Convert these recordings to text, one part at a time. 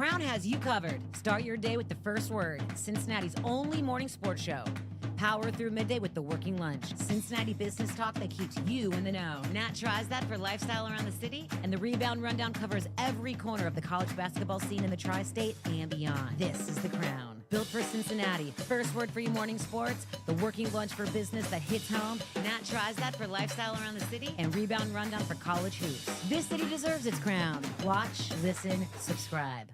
Crown has you covered. Start your day with the first word. Cincinnati's only morning sports show. Power through midday with the working lunch. Cincinnati business talk that keeps you in the know. Nat tries that for lifestyle around the city, and the Rebound Rundown covers every corner of the college basketball scene in the tri-state and beyond. This is The Crown. Built for Cincinnati. First word for you morning sports, the working lunch for business that hits home. Nat tries that for lifestyle around the city, and Rebound Rundown for college hoops. This city deserves its crown. Watch, listen, subscribe.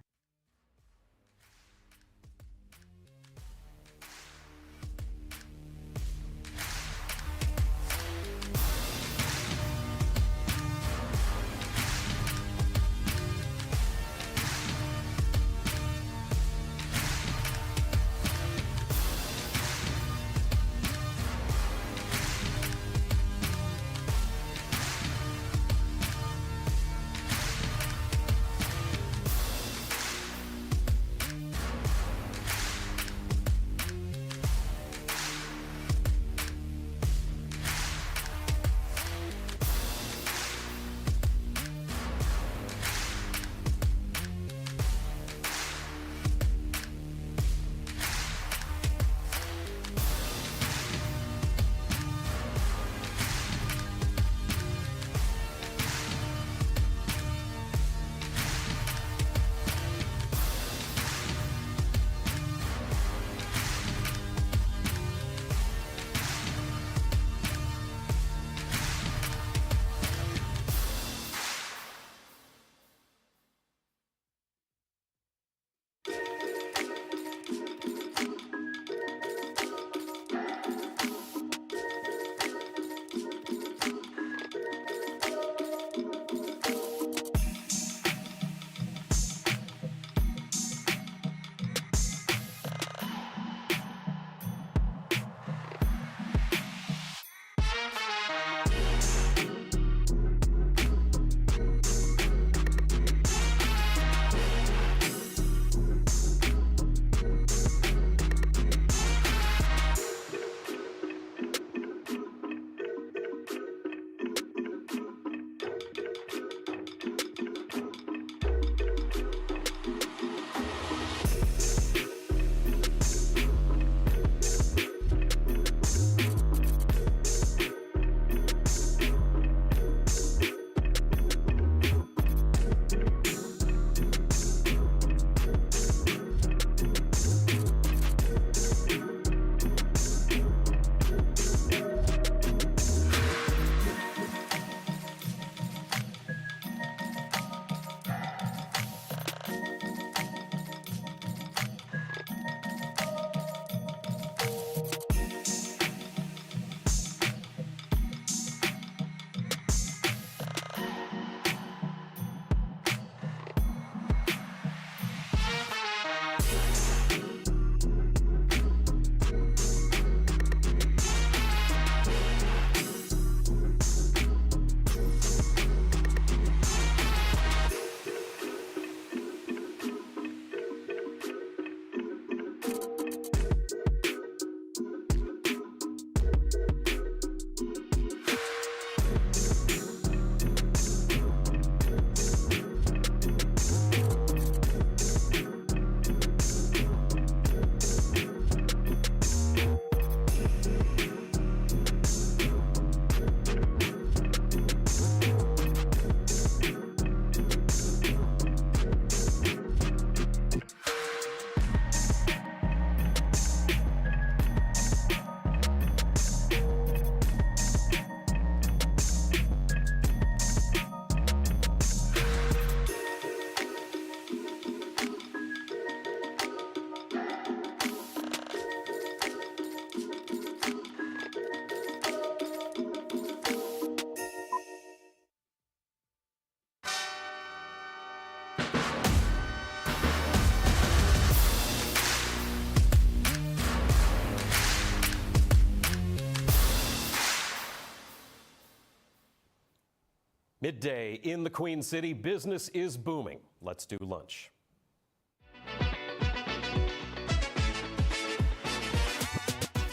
Midday in the Queen City, business is booming. Let's do lunch.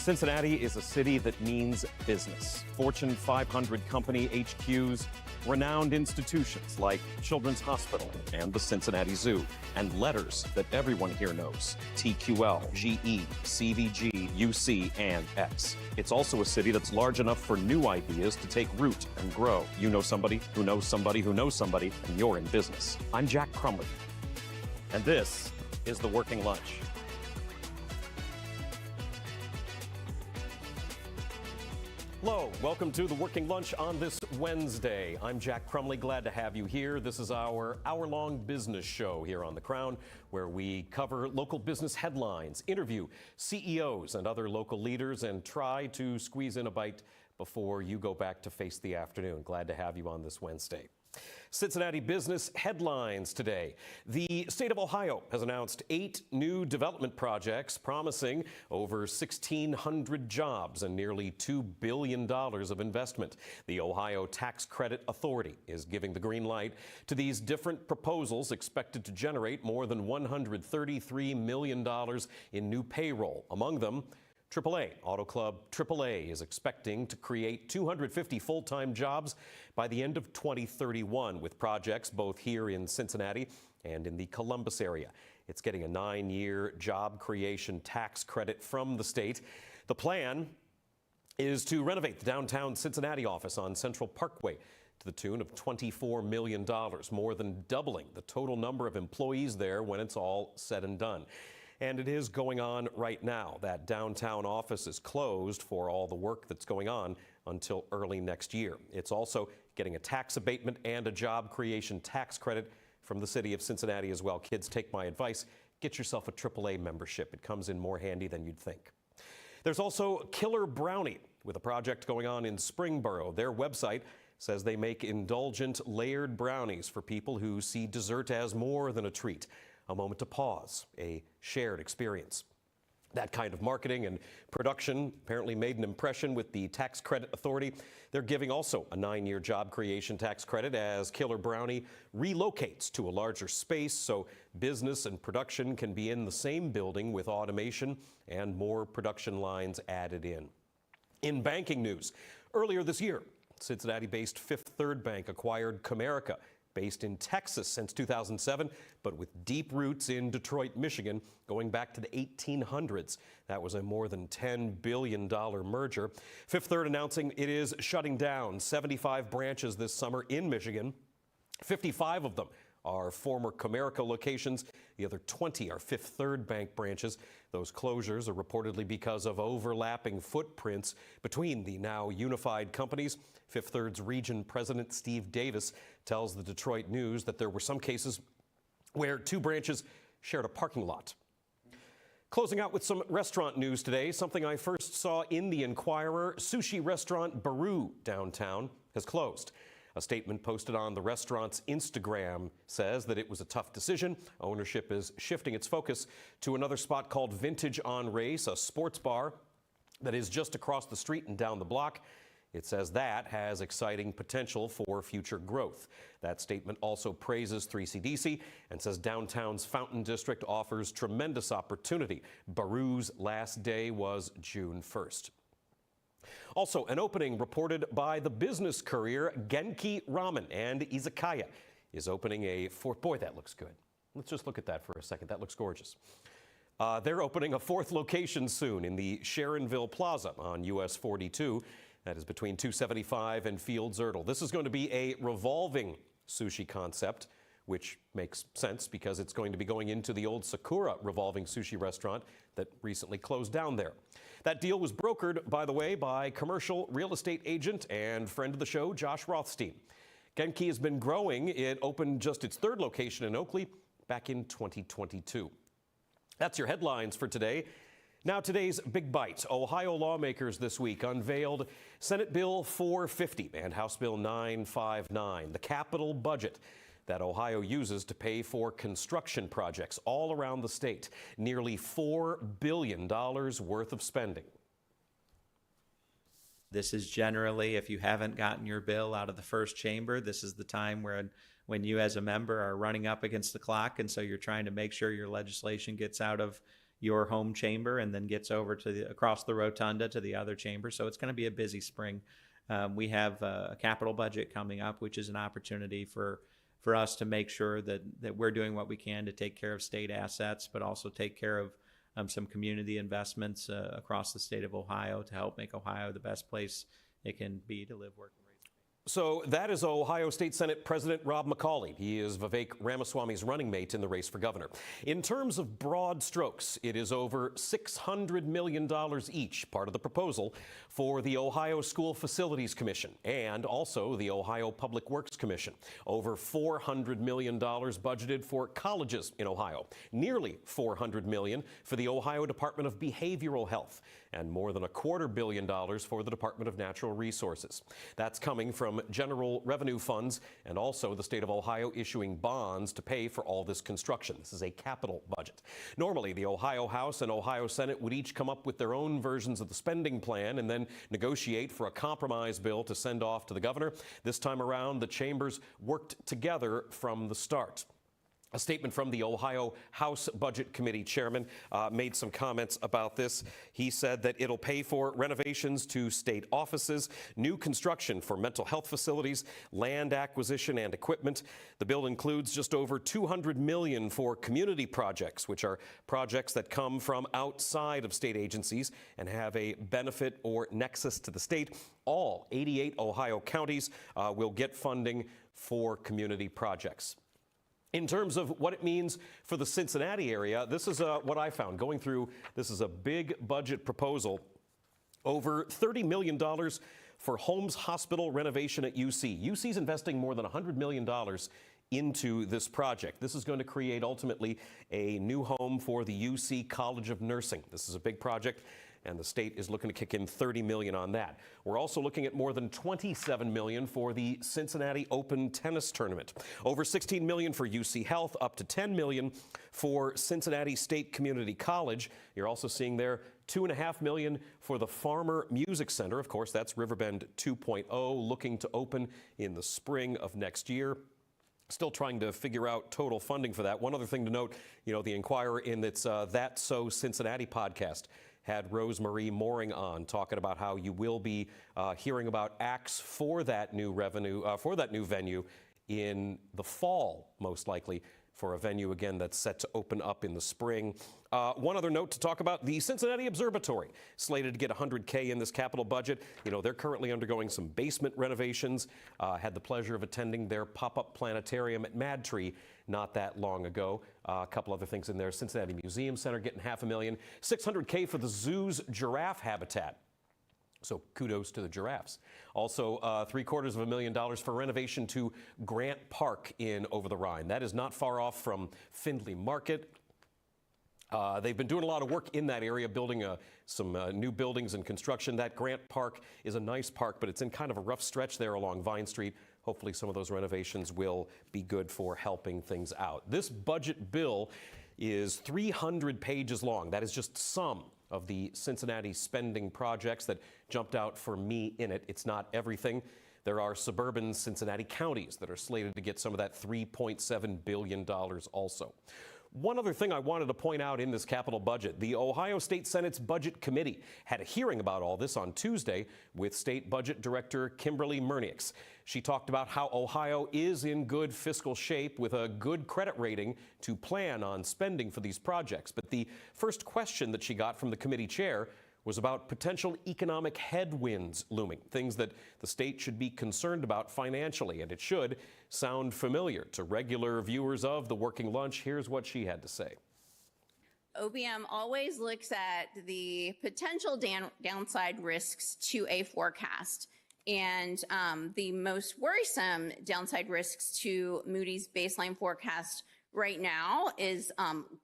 Cincinnati is a city that means business. Fortune 500 company HQs, renowned institutions like Children's Hospital and the Cincinnati Zoo, and letters that everyone here knows: TQL, GE, CVG, UC, and X. It's also a city that's large enough for new ideas to take root and grow. You know somebody who knows somebody who knows somebody, and you're in business. I'm Jack Crumley, and this is The Working Lunch. Hello, welcome to The Working Lunch on this Wednesday. I'm Jack Crumley, glad to have you here. This is our hour-long business show here on The Crown, where we cover local business headlines, interview CEOs and other local leaders, and try to squeeze in a bite before you go back to face the afternoon. Glad to have you on this Wednesday. Cincinnati business headlines today. The state of Ohio has announced 8 new development projects promising over 1,600 jobs and nearly $2 billion of investment. The Ohio Tax Credit Authority is giving the green light to these different proposals, expected to generate more than $133 million in new payroll. Among them, AAA, Auto Club AAA, is expecting to create 250 full-time jobs by the end of 2031, with projects both here in Cincinnati and in the Columbus area. It's getting a 9-year job creation tax credit from the state. The plan is to renovate the downtown Cincinnati office on Central Parkway to the tune of $24 million, more than doubling the total number of employees there when it's all said and done. And it is going on right now. That downtown office is closed for all the work that's going on until early next year. It's also getting a tax abatement and a job creation tax credit from the city of Cincinnati as well. Kids, take my advice. Get yourself a AAA membership. It comes in more handy than you'd think. There's also Killer Brownie, with a project going on in Springboro. Their website says they make indulgent layered brownies for people who see dessert as more than a treat. A moment to pause, a shared experience. That kind of marketing and production apparently made an impression with the Tax Credit Authority. They're giving also a 9-year job creation tax credit as Killer Brownie relocates to a larger space so business and production can be in the same building with automation and more production lines added in. In banking news, earlier this year, Cincinnati-based Fifth Third Bank acquired Comerica, based in Texas since 2007, but with deep roots in Detroit, Michigan, going back to the 1800s. That was a more than $10 billion merger. Fifth Third announcing it is shutting down 75 branches this summer in Michigan. 55 of them are former Comerica locations. The other 20 are Fifth Third Bank branches. Those closures are reportedly because of overlapping footprints between the now unified companies. Fifth Third's region president Steve Davis tells the Detroit News that there were some cases where 2 branches shared a parking lot. Closing out with some restaurant news today, something I first saw in the Inquirer. Sushi restaurant Baru downtown has closed. A statement posted on the restaurant's Instagram says that it was a tough decision. Ownership is shifting its focus to another spot called Vintage on Race, a sports bar that is just across the street and down the block. It says that has exciting potential for future growth. That statement also praises 3CDC and says downtown's Fountain District offers tremendous opportunity. Baru's last day was June 1st. Also, an opening reported by the Business Courier. Genki Ramen and Izakaya is opening a fourth. Boy, that looks good. Let's just look at that for a second. That looks gorgeous. They're opening a 4th location soon in the Sharonville Plaza on US 42. That is between 275 and Fields Erdel. This is going to be a revolving sushi concept, which makes sense because it's going to be going into the old Sakura revolving sushi restaurant that recently closed down there. That deal was brokered, by the way, by commercial real estate agent and friend of the show, Josh Rothstein. Genki has been growing. It opened just its 3rd location in Oakley back in 2022. That's your headlines for today. Now today's big bite. Ohio lawmakers this week unveiled Senate Bill 450 and House Bill 959, the capital budget that Ohio uses to pay for construction projects all around the state. Nearly $4 billion worth of spending. This is generally, if you haven't gotten your bill out of the first chamber, this is the time when you as a member are running up against the clock, and so you're trying to make sure your legislation gets out of your home chamber and then gets over to across the rotunda to the other chamber. So it's going to be a busy spring. We have a capital budget coming up, which is an opportunity for us to make sure that we're doing what we can to take care of state assets, but also take care of some community investments across the state of Ohio to help make Ohio the best place it can be to live, work, and raise. So that is Ohio State Senate President Rob McCauley. He is Vivek Ramaswamy's running mate in the race for governor. In terms of broad strokes, it is over $600 million each, part of the proposal for the Ohio School Facilities Commission and also the Ohio Public Works Commission. Over $400 million budgeted for colleges in Ohio, nearly $400 million for the Ohio Department of Behavioral Health, and more than $250 million for the Department of Natural Resources. That's coming from general revenue funds and also the state of Ohio issuing bonds to pay for all this construction. This is a capital budget. Normally, the Ohio House and Ohio Senate would each come up with their own versions of the spending plan and then negotiate for a compromise bill to send off to the governor. This time around, the chambers worked together from the start. A statement from the Ohio House Budget Committee chairman made some comments about this. He said that it'll pay for renovations to state offices, new construction for mental health facilities, land acquisition and equipment. The bill includes just over $200 million for community projects, which are projects that come from outside of state agencies and have a benefit or nexus to the state. All 88 Ohio counties will get funding for community projects. In terms of what it means for the Cincinnati area, this is what I found going through. This is a big budget proposal. Over $30 million for Holmes Hospital renovation at UC. UC's investing more than $100 million into this project. This is going to create ultimately a new home for the UC College of Nursing. This is a big project, and the state is looking to kick in $30 million on that. We're also looking at more than $27 million for the Cincinnati Open Tennis Tournament. Over $16 million for UC Health, up to $10 million for Cincinnati State Community College. You're also seeing there $2.5 million for the Farmer Music Center. Of course, that's Riverbend 2.0, looking to open in the spring of next year. Still trying to figure out total funding for that. One other thing to note, the Inquirer in its That's So Cincinnati podcast had Rosemarie Mooring on, talking about how you will be hearing about acts for that new venue in the fall, most likely, for a venue again that's set to open up in the spring. One other note to talk about: the Cincinnati Observatory, slated to get $100K in this capital budget. They're currently undergoing some basement renovations. Had the pleasure of attending their pop-up planetarium at Mad Tree not that long ago. A couple other things in there. Cincinnati Museum Center getting $500,000. $600K for the zoo's giraffe habitat. So kudos to the giraffes. Also, $750,000 for renovation to Grant Park in Over the Rhine. That is not far off from Findlay Market. They've been doing a lot of work in that area, building some new buildings and construction. That Grant Park is a nice park, but it's in kind of a rough stretch there along Vine Street. Hopefully some of those renovations will be good for helping things out. This budget bill is 300 pages long. That is just some of the Cincinnati spending projects that jumped out for me in it. It's not everything. There are suburban Cincinnati counties that are slated to get some of that $3.7 billion also. One other thing I wanted to point out in this capital budget: the Ohio State Senate's Budget Committee had a hearing about all this on Tuesday with State Budget Director Kimberly Mernieks. She talked about how Ohio is in good fiscal shape with a good credit rating to plan on spending for these projects. But the first question that she got from the committee chair was about potential economic headwinds looming, things that the state should be concerned about financially, and it should sound familiar to regular viewers of The Working Lunch. Here's what she had to say. OBM always looks at the potential downside risks to a forecast. And the most worrisome downside risks to Moody's baseline forecast right now is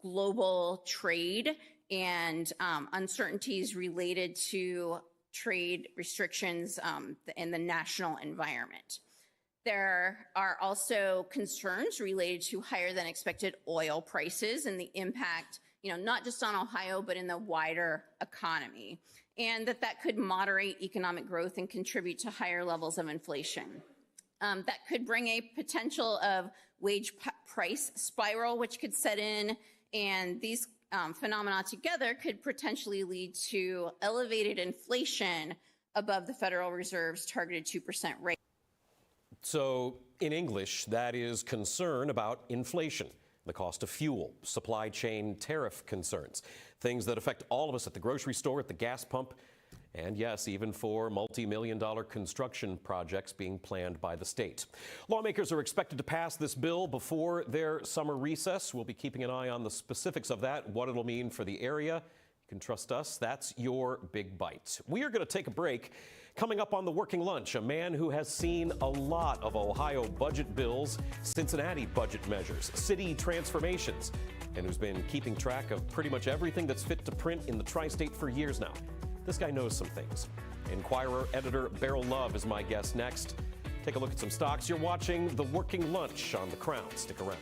global trade and uncertainties related to trade restrictions in the national environment. There are also concerns related to higher than expected oil prices and the impact, not just on Ohio, but in the wider economy, and that could moderate economic growth and contribute to higher levels of inflation. That could bring a potential of wage price spiral, which could set in, and these phenomena together could potentially lead to elevated inflation above the Federal Reserve's targeted 2% rate. So, in English, that is concern about inflation, the cost of fuel, supply chain tariff concerns, things that affect all of us at the grocery store, at the gas pump, and yes, even for multi-million-dollar construction projects being planned by the state. Lawmakers are expected to pass this bill before their summer recess. We'll be keeping an eye on the specifics of that, what it'll mean for the area. You can trust us. That's your Big Bite. We are going to take a break. Coming up on the Working Lunch, a man who has seen a lot of Ohio budget bills, Cincinnati budget measures, city transformations, and who's been keeping track of pretty much everything that's fit to print in the tri-state for years now. This guy knows some things. Inquirer editor Beryl Love is my guest next. Take a look at some stocks. You're watching The Working Lunch on The Crown. Stick around.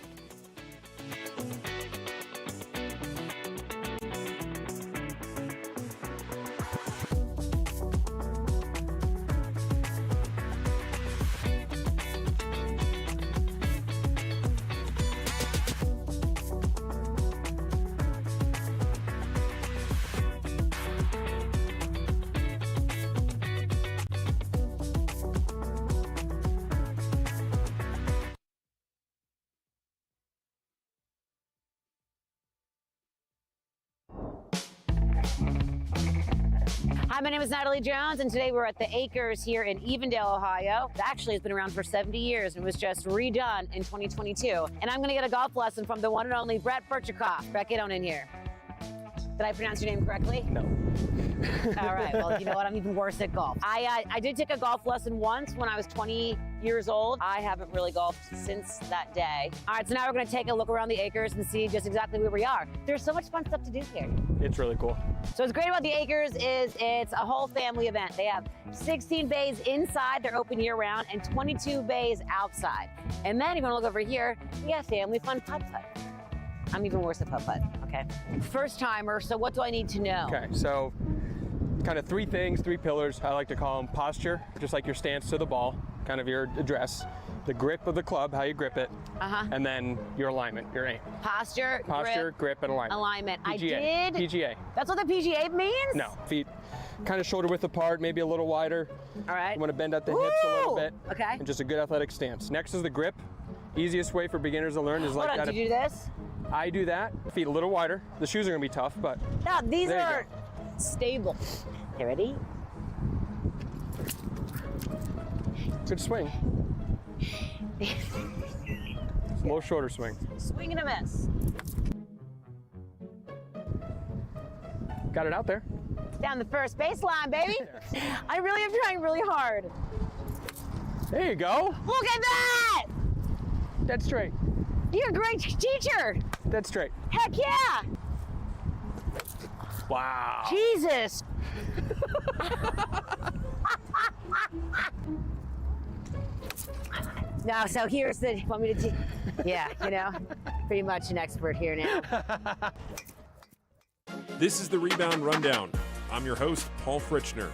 Hi, my name is Natalie Jones, and today we're at the Acres here in Evendale, Ohio. It actually has been around for 70 years and was just redone in 2022. And I'm going to get a golf lesson from the one and only Brett Birchikoff. Brett, get on in here. Did I pronounce your name correctly? No. All right. Well, you know what? I'm even worse at golf. I did take a golf lesson once when I was 20 years old. I haven't really golfed since that day. All right. So now we're going to take a look around the Acres and see just exactly where we are. There's so much fun stuff to do here. It's really cool. So what's great about the Acres is it's a whole family event. They have 16 bays inside, they're open year round, and 22 bays outside. And then you're gonna look over here, we got family fun putt-putt. I'm even worse at putt-putt, okay? First timer, so what do I need to know? Okay, so kind of three things, three pillars. I like to call them posture, just like your stance to the ball, kind of your address, the grip of the club, how you grip it, and then your alignment, your aim. Posture, Grip, and alignment. Alignment. PGA. PGA. That's what the PGA means? No, feet kind of shoulder width apart, maybe a little wider. All right. You want to bend at the hips a little bit. Okay. And just a good athletic stance. Next is the grip. Easiest way for beginners to learn is like Hold on, that. do you do this? I do that. Feet a little wider. The shoes are going to be tough, but No, these there you are stable. Okay, ready? good swing. Slow shoulder swing. Swing and a miss. Got it out there. Down the first baseline, baby. I really am trying really hard. There you go. Look at that! Dead straight. You're a great teacher. Dead straight. Heck yeah! Wow. Jesus. No, so here's the, want me to yeah, you know, pretty much an expert here now. This is the Rebound Rundown. I'm your host, Paul Fritchner.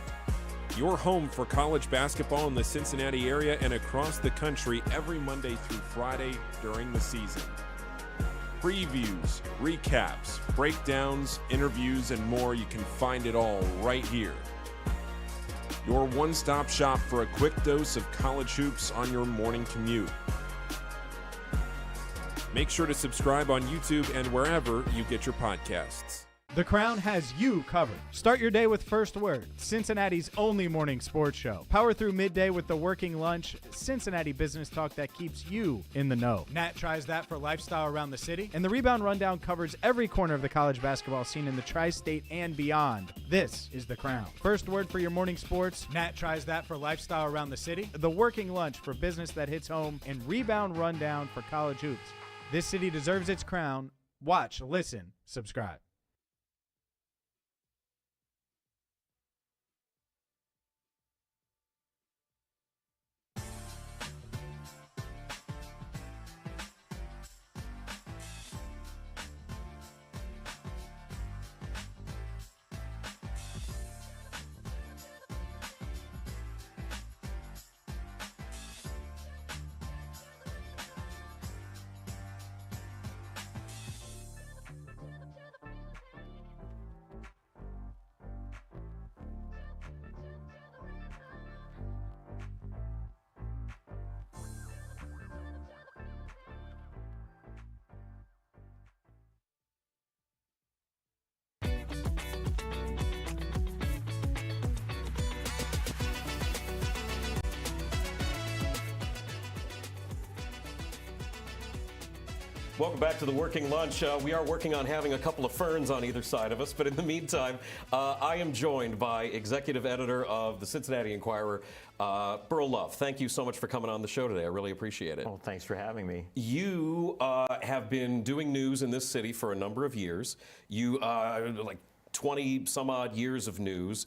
Your home for college basketball in the Cincinnati area and across the country every Monday through Friday during the season. Previews, recaps, breakdowns, interviews, and more, you can find it all right here. Your one-stop shop for a quick dose of college hoops on your morning commute. Make sure to subscribe on YouTube and wherever you get your podcasts. The Crown has you covered. Start your day with First Word, Cincinnati's only morning sports show. Power through midday with the Working Lunch, Cincinnati business talk that keeps you in the know. Nat tries that for lifestyle around the city, and the Rebound Rundown covers every corner of the college basketball scene in the tri-state and beyond. This is The Crown. First Word for your morning sports, Nat tries that for lifestyle around the city, the Working Lunch for business that hits home, and Rebound Rundown for college hoops. This city deserves its crown. Watch, listen, subscribe. Welcome back to the Working Lunch. We are working on having a couple of ferns on either side of us, but in the meantime, I am joined by executive editor of the Cincinnati Enquirer, Burl Love. Thank you so much for coming on the show today. I really appreciate it. Well, thanks for having me. You have been doing news in this city for a number of years. You like 20 some odd years of news.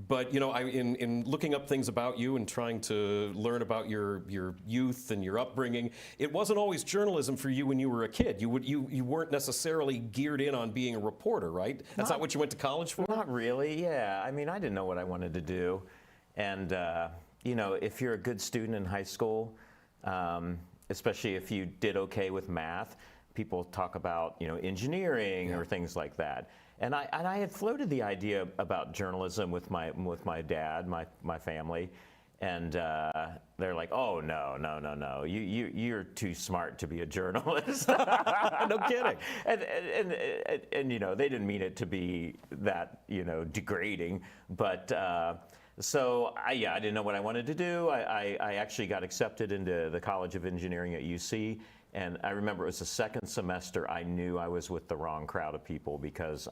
But, you know, in looking up things about you and trying to learn about your youth and your upbringing, it wasn't always journalism for you when you were a kid. You weren't necessarily geared in on being a reporter, right? That's not what you went to college for? Not really, yeah. I mean, I didn't know what I wanted to do. And, you know, if you're a good student in high school, especially if you did okay with math, people talk about, you know, engineering or things like that. And I had floated the idea about journalism with my dad, my family, and they're like, "Oh no, you're too smart to be a journalist." No kidding. And you know, they didn't mean it to be that, you know, degrading, but so I didn't know what I wanted to do. I actually got accepted into the College of Engineering at UC. And I remember it was the second semester I knew I was with the wrong crowd of people because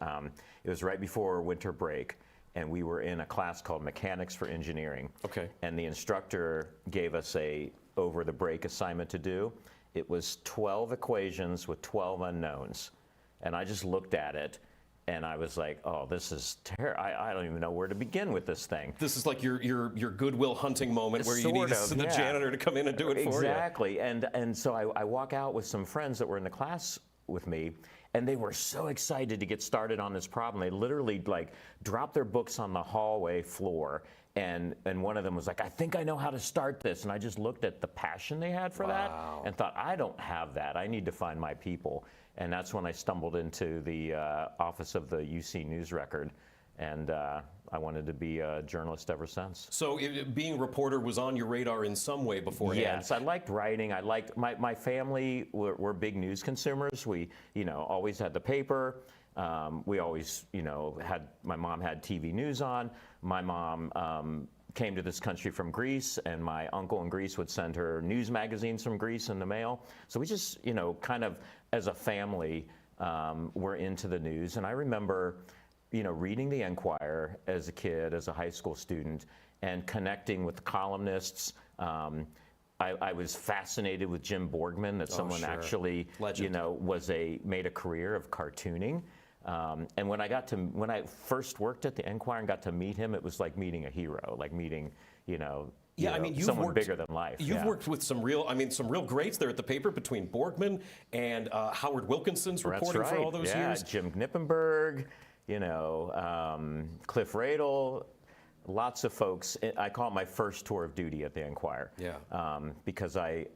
it was right before winter break, and we were in a class called Mechanics for Engineering. Okay. And the instructor gave us a over the break assignment to do. It was 12 equations with 12 unknowns. And I just looked at it, and I was like, oh, this is terrible. I don't even know where to begin with this thing. This is like your Goodwill Hunting moment where you need the janitor to come in and do it for you. Exactly. And so I walk out with some friends that were in the class with me, and they were so excited to get started on this problem. They literally like dropped their books on the hallway floor, and one of them was like, I think I know how to start this. And I just looked at the passion they had for that and thought, I don't have that. I need to find my people. And that's when I stumbled into the office of the UC News Record, and I wanted to be a journalist ever since. So being a reporter was on your radar in some way beforehand? Yes, I liked writing. I liked, my family were big news consumers. We, you know, always had the paper. We always, you know, my mom had TV news on. My mom came to this country from Greece, and my uncle in Greece would send her news magazines from Greece in the mail. So we just, you know, kind of as a family, were into the news. And I remember, you know, reading the Enquirer as a kid, as a high school student, and connecting with the columnists. I was fascinated with Jim Borgman, that someone actually, you know, made a career of cartooning. And when I first worked at the Enquirer and got to meet him, it was like meeting a hero, like meeting, you know, someone bigger than life. You've worked with some real greats there at the paper, between Borgman and Howard Wilkinson's reporting for all those years. Jim Knippenberg, you know, Cliff Radel, lots of folks. I call it my first tour of duty at the Enquirer. Yeah. Because I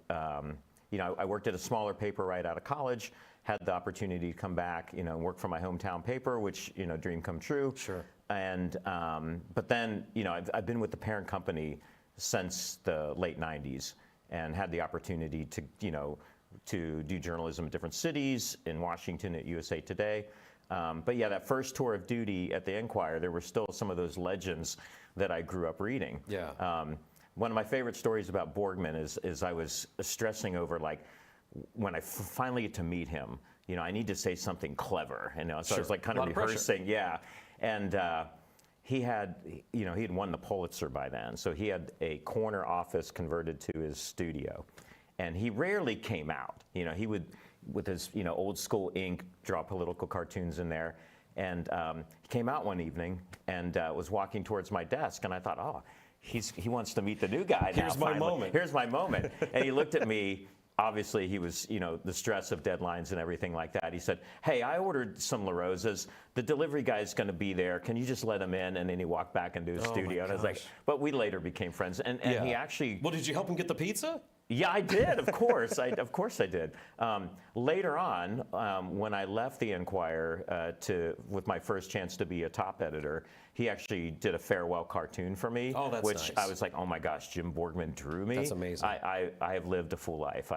worked at a smaller paper right out of college, had the opportunity to come back, you know, and work for my hometown paper, which, you know, dream come true. Sure. And, but then, you know, I've been with the parent company since the late 90s and had the opportunity to, you know, to do journalism in different cities, in Washington at USA Today. But yeah, that first tour of duty at the Enquirer, there were still some of those legends that I grew up reading. Yeah. One of my favorite stories about Borgman is I was stressing over, like, when I finally get to meet him, you know, I need to say something clever, you know, so I was like kind of rehearsing, and he had won the Pulitzer by then, so he had a corner office converted to his studio, and he rarely came out. You know, he would, with his, you know, old school ink, draw political cartoons in there, and he came out one evening and was walking towards my desk, and I thought, oh, he wants to meet the new guy now. Here's my moment. Here's my moment. And he looked at me. Obviously, he was, you know, the stress of deadlines and everything like that. He said, hey, I ordered some La Rosas. The delivery guy's going to be there. Can you just let him in? And then he walked back into his studio. And I was like, but we later became friends. And he actually... Well, did you help him get the pizza? Yeah, I did, of course. Of course I did. Later on, when I left the Enquirer with my first chance to be a top editor, he actually did a farewell cartoon for me. Oh, that's which nice. I was like, oh my gosh, Jim Borgman drew me. That's amazing. I have lived a full life.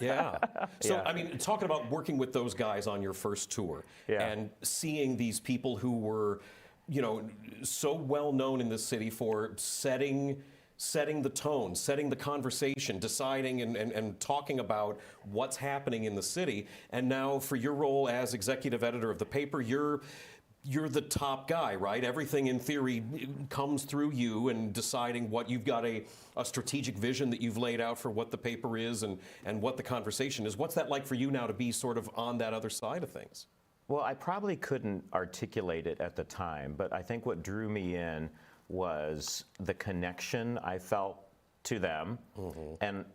Yeah. So, I mean, talking about working with those guys on your first tour and seeing these people who were, you know, so well known in the city for setting setting the tone, setting the conversation, deciding and talking about what's happening in the city. And now for your role as executive editor of the paper, you're the top guy, right? Everything in theory comes through you and deciding what you've got a strategic vision that you've laid out for what the paper is and what the conversation is. What's that like for you now to be sort of on that other side of things? Well, I probably couldn't articulate it at the time, but I think what drew me in was the connection I felt to them and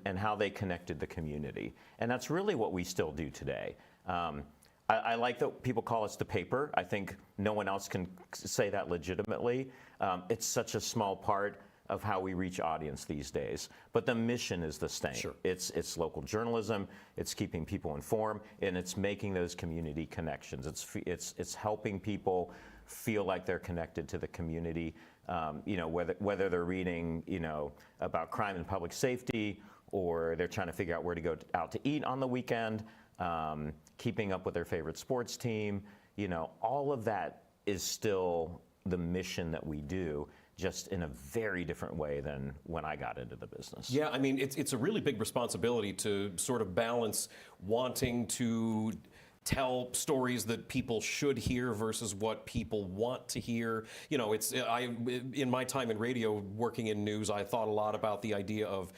and how they connected the community. And that's really what we still do today. I like that people call us the paper. I think no one else can say that legitimately. It's such a small part of how we reach audience these days. But the mission is the same. Sure. It's local journalism, it's keeping people informed, and it's making those community connections. It's helping people feel like they're connected to the community, whether they're reading, about crime and public safety, or they're trying to figure out where to go out to eat on the weekend, keeping up with their favorite sports team. All of that is still the mission that we do, just in a very different way than when I got into the business. Yeah, I mean, it's a really big responsibility to sort of balance wanting to tell stories that people should hear versus what people want to hear. In my time in radio working in news, I thought a lot about the idea of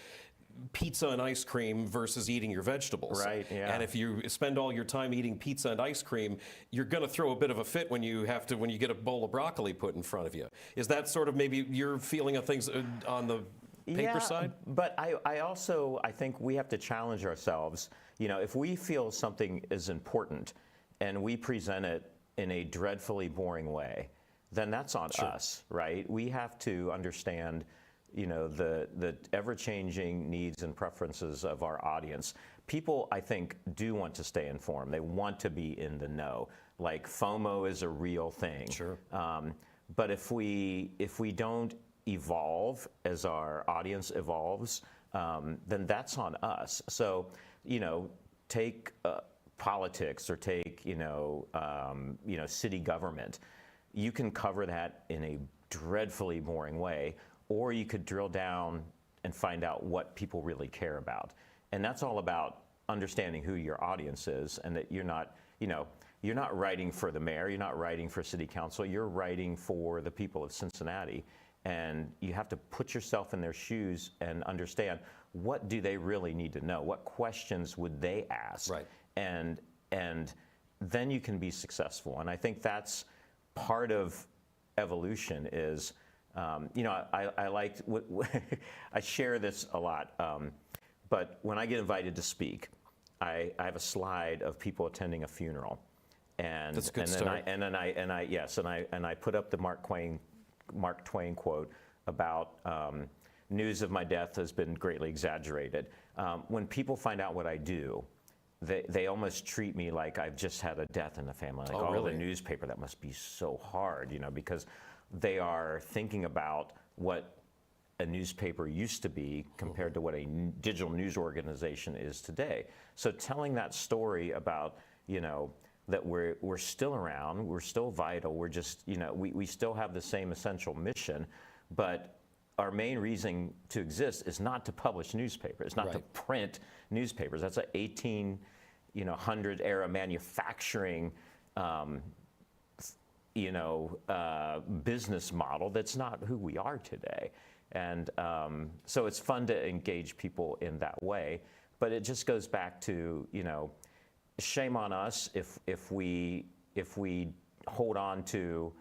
pizza and ice cream versus eating your vegetables. Right, yeah. And if you spend all your time eating pizza and ice cream, you're going to throw a bit of a fit when you get a bowl of broccoli put in front of you. Is that sort of maybe your feeling of things on the paper side? But I think we have to challenge ourselves. If we feel something is important and we present it in a dreadfully boring way, then that's on us, right? We have to understand the ever-changing needs and preferences of our audience. People, I think, do want to stay informed. They want to be in the know. Like, FOMO is a real thing. Sure. But if we don't evolve as our audience evolves, then that's on us. So, take politics or take, city government. You can cover that in a dreadfully boring way, or you could drill down and find out what people really care about. And that's all about understanding who your audience is, and that you're not writing for the mayor, you're not writing for city council, you're writing for the people of Cincinnati. And you have to put yourself in their shoes and understand, what do they really need to know? What questions would they ask? Right. And then you can be successful. And I think that's part of evolution is, I liked, I share this a lot, but when I get invited to speak, I have a slide of people attending a funeral. And, that's a good and start. then I put up the Mark Twain quote about news of my death has been greatly exaggerated. When people find out what I do, they almost treat me like I've just had a death in the family. Like, really? The newspaper, that must be so hard, because they are thinking about what a newspaper used to be compared to what a digital news organization is today. So telling that story about, that we're still around, we're still vital, we're just, we still have the same essential mission, but our main reason to exist is not to publish newspapers, not to print newspapers. That's an 1800 era manufacturing business model. That's not who we are today. And so it's fun to engage people in that way, but it just goes back to, shame on us if we hold on to,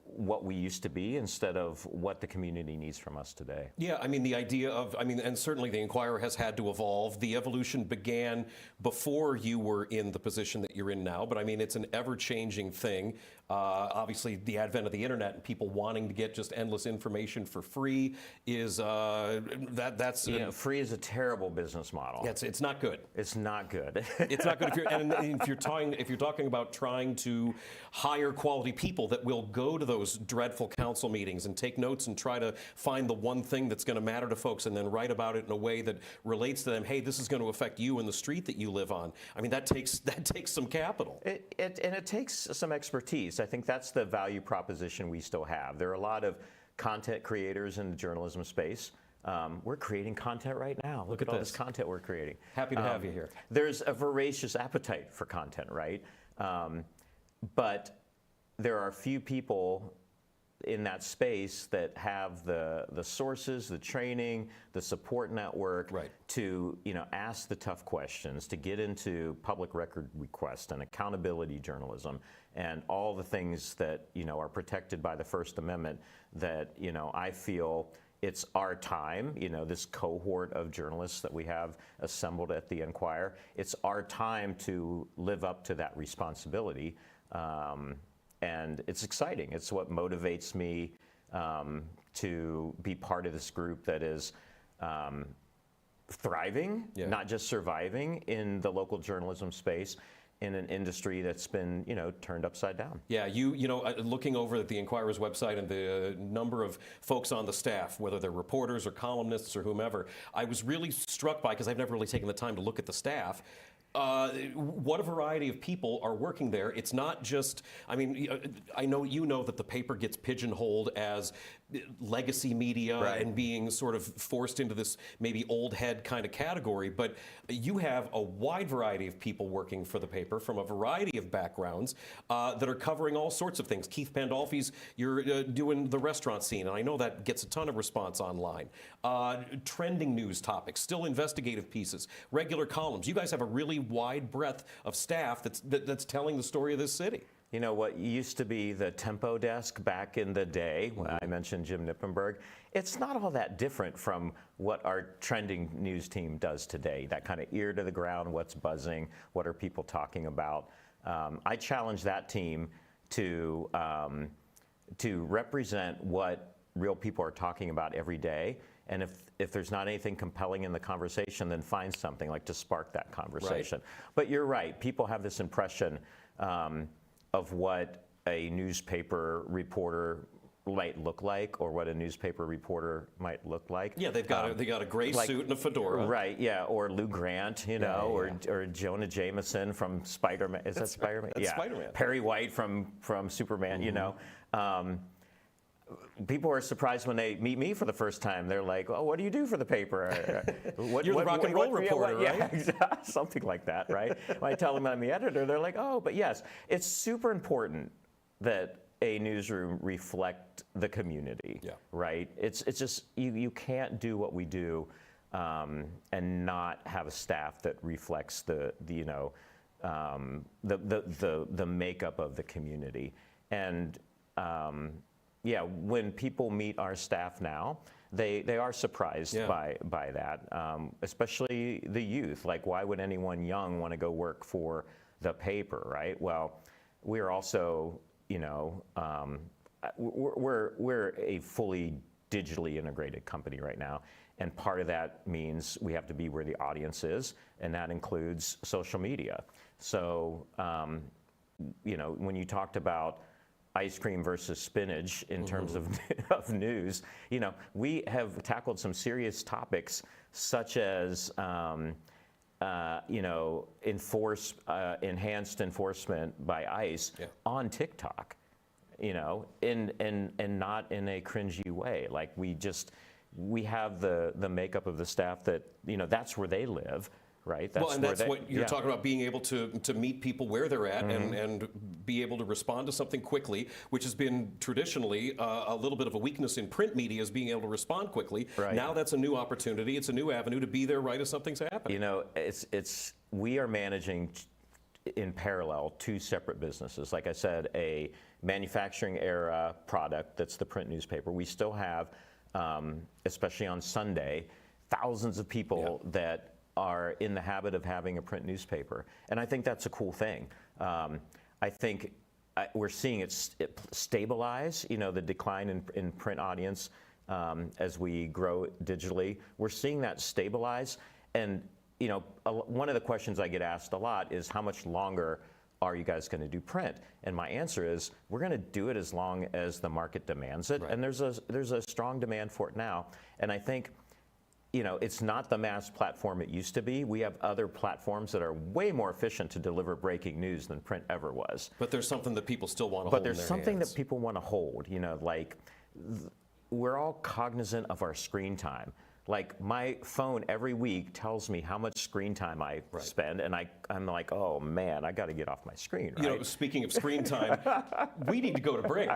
what we used to be instead of what the community needs from us today. Yeah, I mean, the idea of, and certainly the Inquirer has had to evolve. The evolution began before you were in the position that you're in now, but it's an ever-changing thing. Obviously, the advent of the internet and people wanting to get just endless information for free is, that's... free is a terrible business model. Yeah, it's not good. It's not good. It's not good if you're talking about trying to hire quality people that will go to those dreadful council meetings and take notes and try to find the one thing that's going to matter to folks and then write about it in a way that relates to them. Hey, this is going to affect you in the street that you live on. That takes some capital. And it takes some expertise. I think that's the value proposition we still have. There are a lot of content creators in the journalism space. We're creating content right now. Look at all this content we're creating. Happy to have you here. There's a voracious appetite for content, right? But there are few people in that space that have the sources, the training, the support network to ask the tough questions, to get into public record request and accountability journalism, and all the things that are protected by the First Amendment. That I feel it's our time. This cohort of journalists that we have assembled at the Enquirer. It's our time to live up to that responsibility. And it's exciting. It's what motivates me to be part of this group that is thriving, not just surviving in the local journalism space, in an industry that's been, turned upside down. Yeah, looking over at the Enquirer's website and the number of folks on the staff, whether they're reporters or columnists or whomever, I was really struck by, because I've never really taken the time to look at the staff, what a variety of people are working there. It's not just, I know that the paper gets pigeonholed as legacy media and being sort of forced into this maybe old head kind of category, but you have a wide variety of people working for the paper from a variety of backgrounds that are covering all sorts of things. Keith Pandolfi's, you're doing the restaurant scene, and I know that gets a ton of response online. Trending news topics, still investigative pieces, regular columns. You guys have a really wide breadth of staff that's telling the story of this city. What used to be the tempo desk back in the day, when I mentioned Jim Nippenberg, it's not all that different from what our trending news team does today. That kind of ear to the ground, what's buzzing, what are people talking about. I challenge that team to represent what real people are talking about every day. And if there's not anything compelling in the conversation, then find something like to spark that conversation. But you're right, people have this impression of what a newspaper reporter might look like, or what a newspaper reporter might look like. Yeah, they got a gray suit and a fedora. Right, yeah, or Lou Grant, or Jonah Jameson from Spider-Man. Is that Spider-Man? That's Spider-Man. Perry White from Superman, People are surprised when they meet me for the first time. They're like, "Oh, what do you do for the paper?" You're the rock and roll reporter, right? Yeah, exactly, something like that, right? When I tell them I'm the editor, they're like, "Oh, but yes, it's super important that a newsroom reflect the community, right? It's just you can't do what we do and not have a staff that reflects the makeup of the community. And when people meet our staff now, they are surprised by that, especially the youth. Like, why would anyone young want to go work for the paper, right? Well, we're also, we're a fully digitally integrated company right now. And part of that means we have to be where the audience is, and that includes social media. So, when you talked about ice cream versus spinach in terms of news, we have tackled some serious topics such as, enhanced enforcement by ICE on TikTok, and not in a cringy way. Like, we have the makeup of the staff that, that's where they live. Right. That's what you're talking about, being able to meet people where they're at and be able to respond to something quickly, which has been traditionally a little bit of a weakness in print media, is being able to respond quickly. Right. Now that's a new opportunity. It's a new avenue to be there right as something's happening. We are managing in parallel two separate businesses. Like I said, a manufacturing era product that's the print newspaper. We still have, especially on Sunday, thousands of people that are in the habit of having a print newspaper. And I think that's a cool thing. I think we're seeing it stabilize, the decline in print audience as we grow digitally. We're seeing that stabilize. And, one of the questions I get asked a lot is, how much longer are you guys going to do print? And my answer is, we're going to do it as long as the market demands it. Right. And there's a strong demand for it now. And I think, it's not the mass platform it used to be. We have other platforms that are way more efficient to deliver breaking news than print ever was. But there's something that people still want to hold in their hands. But there's something that people want to hold, we're all cognizant of our screen time. Like my phone every week tells me how much screen time I spend, and I'm like, oh man, I got to get off my screen. Right? You know, speaking of screen time, we need to go to break.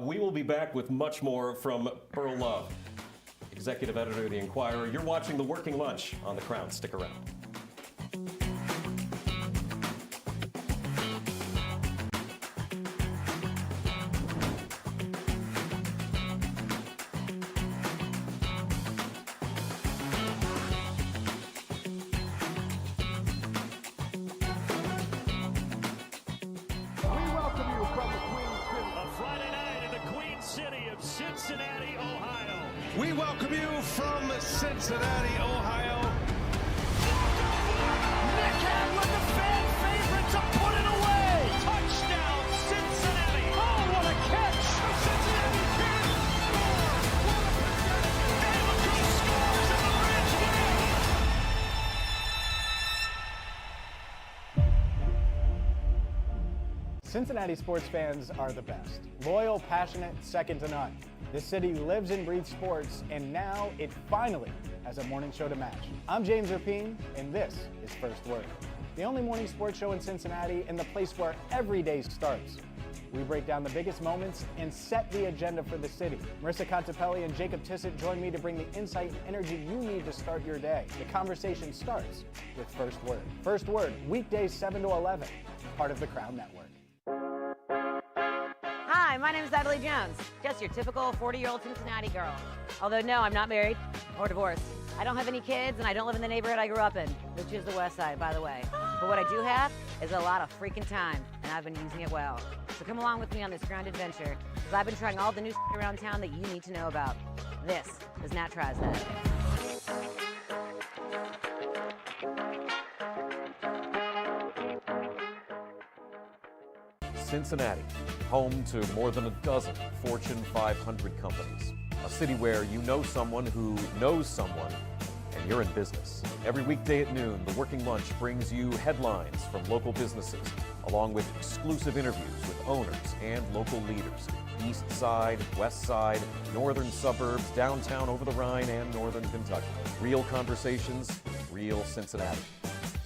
We will be back with much more from Pearl Love, executive editor of The Inquirer. You're watching The Working Lunch on The Crown. Stick around. We welcome you from Cincinnati, Ohio. Nick Hadley, the fan favorite, to put it away. Touchdown, Cincinnati. Oh, what a catch. The Cincinnati Bears score. And look who scores, and the Rams win. Cincinnati sports fans are the best. Loyal, passionate, second to none. This city lives and breathes sports, and now it finally has a morning show to match. I'm James Rapine, and this is First Word, the only morning sports show in Cincinnati and the place where every day starts. We break down the biggest moments and set the agenda for the city. Marissa Contepelli and Jacob Tissett join me to bring the insight and energy you need to start your day. The conversation starts with First Word. First Word, weekdays 7 to 11, part of the Crown Network. Hi, my name is Natalie Jones, just your typical 40-year-old Cincinnati girl. Although, no, I'm not married or divorced. I don't have any kids, and I don't live in the neighborhood I grew up in, which is the West Side, by the way. But what I do have is a lot of freaking time, and I've been using it well. So come along with me on this Crown adventure, because I've been trying all the new around town that you need to know about. This is Nat Tries That. Cincinnati, home to more than a dozen Fortune 500 companies. A city where you know someone who knows someone, and you're in business. Every weekday at noon, The Working Lunch brings you headlines from local businesses, along with exclusive interviews with owners and local leaders. East Side, West Side, northern suburbs, downtown over the Rhine, and northern Kentucky. Real conversations, real Cincinnati.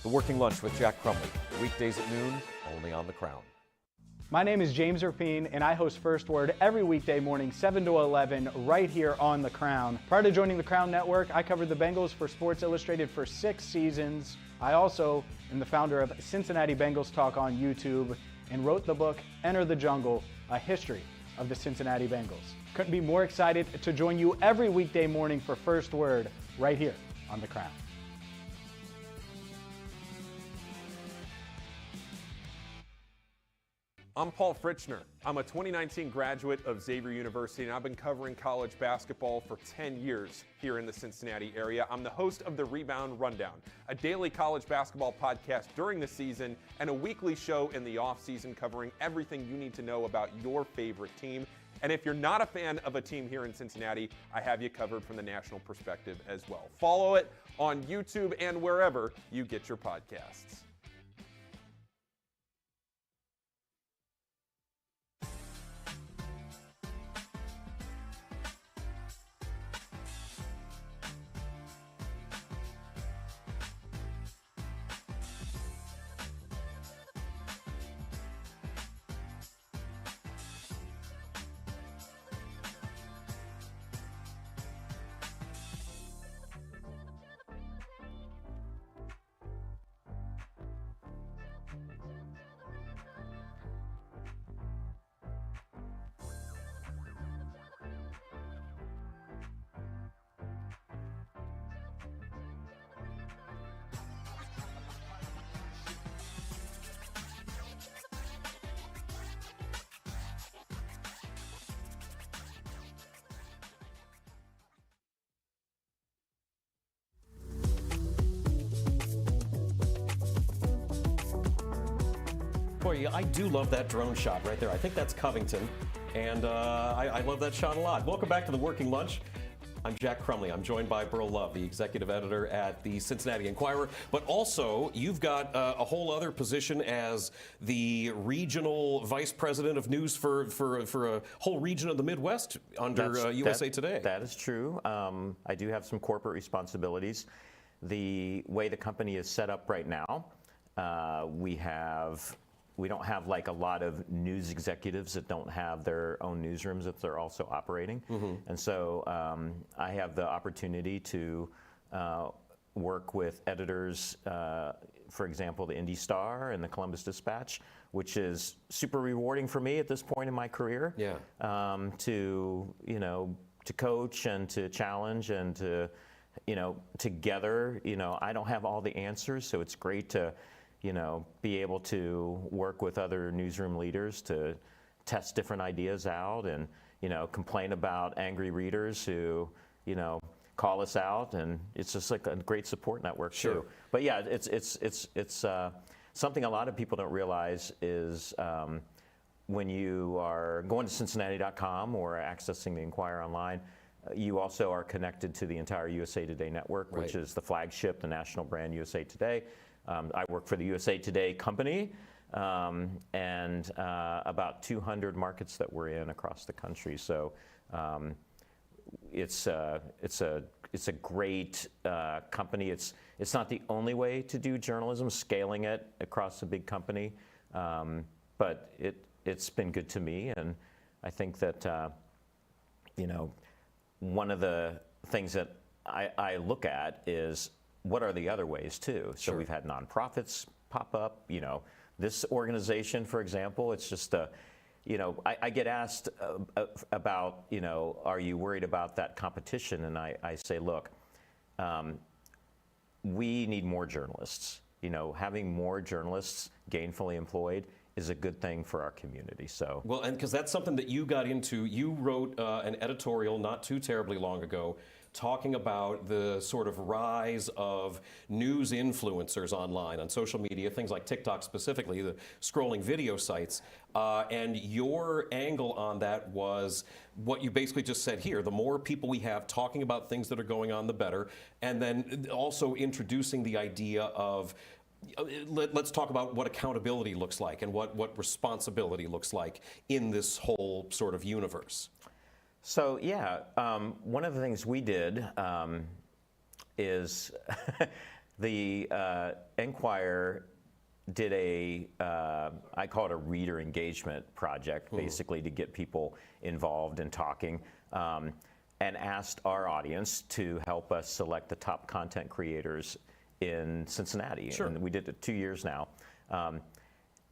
The Working Lunch with Jack Crumley, weekdays at noon, only on The Crown. My name is James Rapine, and I host First Word every weekday morning, 7 to 11, right here on The Crown. Prior to joining the Crown Network, I covered the Bengals for Sports Illustrated for 6 seasons. I also am the founder of Cincinnati Bengals Talk on YouTube and wrote the book, Enter the Jungle, A History of the Cincinnati Bengals. Couldn't be more excited to join you every weekday morning for First Word right here on The Crown. I'm Paul Fritchner. I'm a 2019 graduate of Xavier University, and I've been covering college basketball for 10 years here in the Cincinnati area. I'm the host of the Rebound Rundown, a daily college basketball podcast during the season and a weekly show in the off-season covering everything you need to know about your favorite team. And if you're not a fan of a team here in Cincinnati, I have you covered from the national perspective as well. Follow it on YouTube and wherever you get your podcasts. Boy, I do love that drone shot right there. I think that's Covington, and I love that shot a lot. Welcome back to The Working Lunch. I'm Jack Crumley. I'm joined by Burl Love, the executive editor at the Cincinnati Enquirer. But also, you've got a whole other position as the regional vice president of news for a whole region of the Midwest under USA Today. That is true. I do have some corporate responsibilities. The way the company is set up right now, we don't have like a lot of news executives that don't have their own newsrooms that they're also operating. And so I have the opportunity to work with editors, for example, the Indy Star and the Columbus Dispatch, which is super rewarding for me at this point in my career. Yeah. To coach and to challenge and to, together, I don't have all the answers, so it's great to be able to work with other newsroom leaders to test different ideas out and, complain about angry readers who, call us out, and it's just like a great support network too. But yeah, it's something a lot of people don't realize is when you are going to Cincinnati.com or accessing the Enquirer online, you also are connected to the entire USA Today network, which is the flagship, the national brand USA Today. I work for the USA Today company, and about 200 markets that we're in across the country. So it's a great company. It's not the only way to do journalism, scaling it across a big company, but it's been good to me, and I think that one of the things that I look at is what are the other ways too? So we've had nonprofits pop up. This organization, for example, it's just I get asked about, are you worried about that competition? And I say, look, we need more journalists. Having more journalists gainfully employed is a good thing for our community. So well, and because that's something that you got into. You wrote an editorial not too terribly long ago talking about the sort of rise of news influencers online on social media, things like TikTok specifically, the scrolling video sites. And your angle on that was what you basically just said here. The more people we have talking about things that are going on, the better. And then also introducing the idea of let's talk about what accountability looks like and what responsibility looks like in this whole sort of universe. So yeah, one of the things we did is the Enquirer did I call it a reader engagement project, basically to get people involved in talking, and asked our audience to help us select the top content creators in Cincinnati. And we did it 2 years now.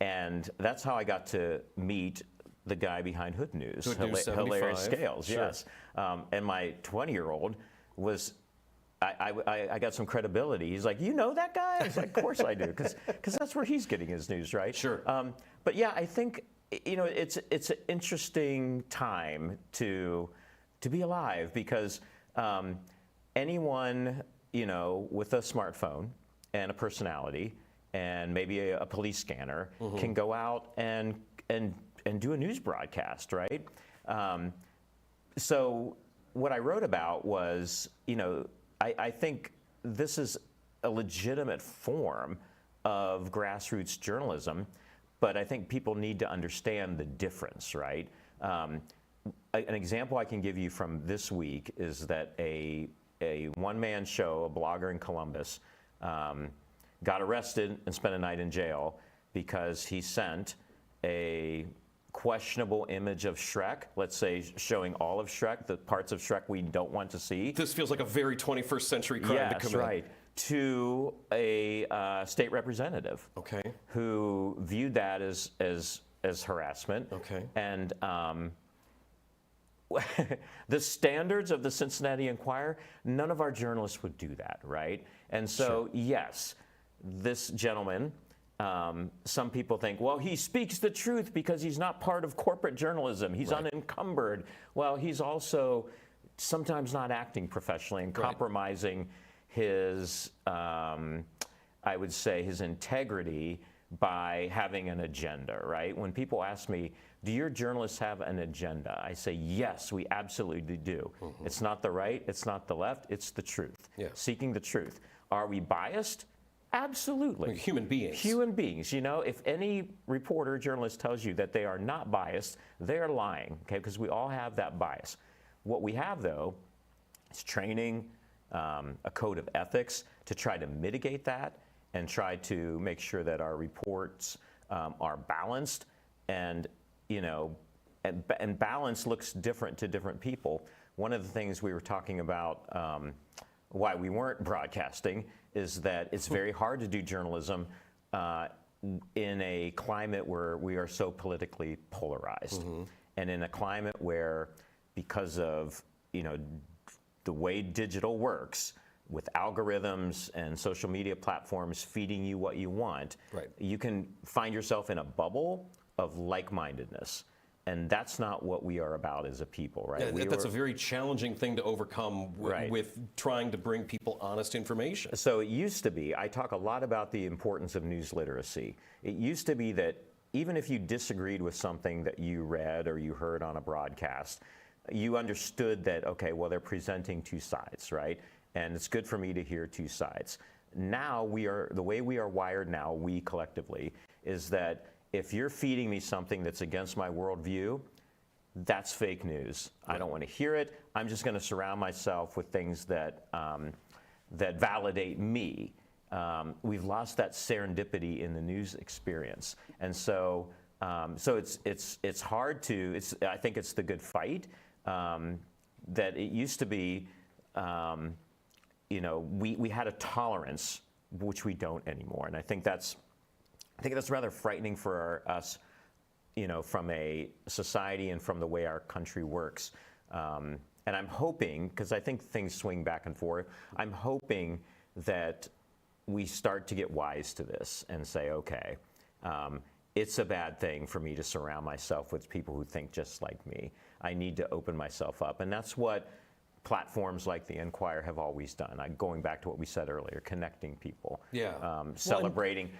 And that's how I got to meet the guy behind Hood News, Hilarious Scales, yes. And my 20-year-old was, I got some credibility. He's like, you know that guy? I was like, of course I do, because that's where he's getting his news, right? Sure. But yeah, I think, it's an interesting time to be alive, because anyone, with a smartphone and a personality and maybe a police scanner can go out and do a news broadcast, right? So what I wrote about was, I think this is a legitimate form of grassroots journalism, but I think people need to understand the difference, right? An example I can give you from this week is that a one-man show, a blogger in Columbus, got arrested and spent a night in jail because he sent a questionable image of Shrek, let's say showing all of Shrek, the parts of Shrek we don't want to see. This feels like a very 21st century crime to commit. Right. To a state representative. Okay. Who viewed that as harassment. Okay. And the standards of the Cincinnati Enquirer, none of our journalists would do that, right? And so, yes, this gentleman, some people think, well, he speaks the truth because he's not part of corporate journalism. He's unencumbered. Well, he's also sometimes not acting professionally and compromising his, I would say, his integrity by having an agenda, right? When people ask me, do your journalists have an agenda? I say, yes, we absolutely do. It's not the right, it's not the left, it's the truth. Yeah. Seeking the truth. Are we biased? Absolutely. Human beings. Human beings. You know, if any reporter, journalist tells you that they are not biased, they're lying, okay, because we all have that bias. What we have, though, is training, a code of ethics to try to mitigate that and try to make sure that our reports are balanced, and, you know, and balance looks different to different people. One of the things we were talking about why we weren't broadcasting is that it's very hard to do journalism in a climate where we are so politically polarized, and in a climate where, because of, you know, the way digital works, with algorithms and social media platforms feeding you what you want, right, you can find yourself in a bubble of like-mindedness. And that's not what we are about as a people, right? Yeah, that's a very challenging thing to overcome with trying to bring people honest information. So it used to be, I talk a lot about the importance of news literacy. It used to be that even if you disagreed with something that you read or you heard on a broadcast, you understood that, okay, well, they're presenting two sides, right? And it's good for me to hear two sides. Now the way we are wired now, we collectively, is that if you're feeding me something that's against my worldview, that's fake news. Right. I don't want to hear it. I'm just going to surround myself with things that that validate me. We've lost that serendipity in the news experience, and so it's hard to. I think it's the good fight that it used to be. You know, we had a tolerance which we don't anymore, and I think that's rather frightening for us, you know, from a society and from the way our country works. And I'm hoping, because I think things swing back and forth, I'm hoping that we start to get wise to this and say, okay, it's a bad thing for me to surround myself with people who think just like me. I need to open myself up. And that's what platforms like the Enquirer have always done. Going back to what we said earlier, connecting people, celebrating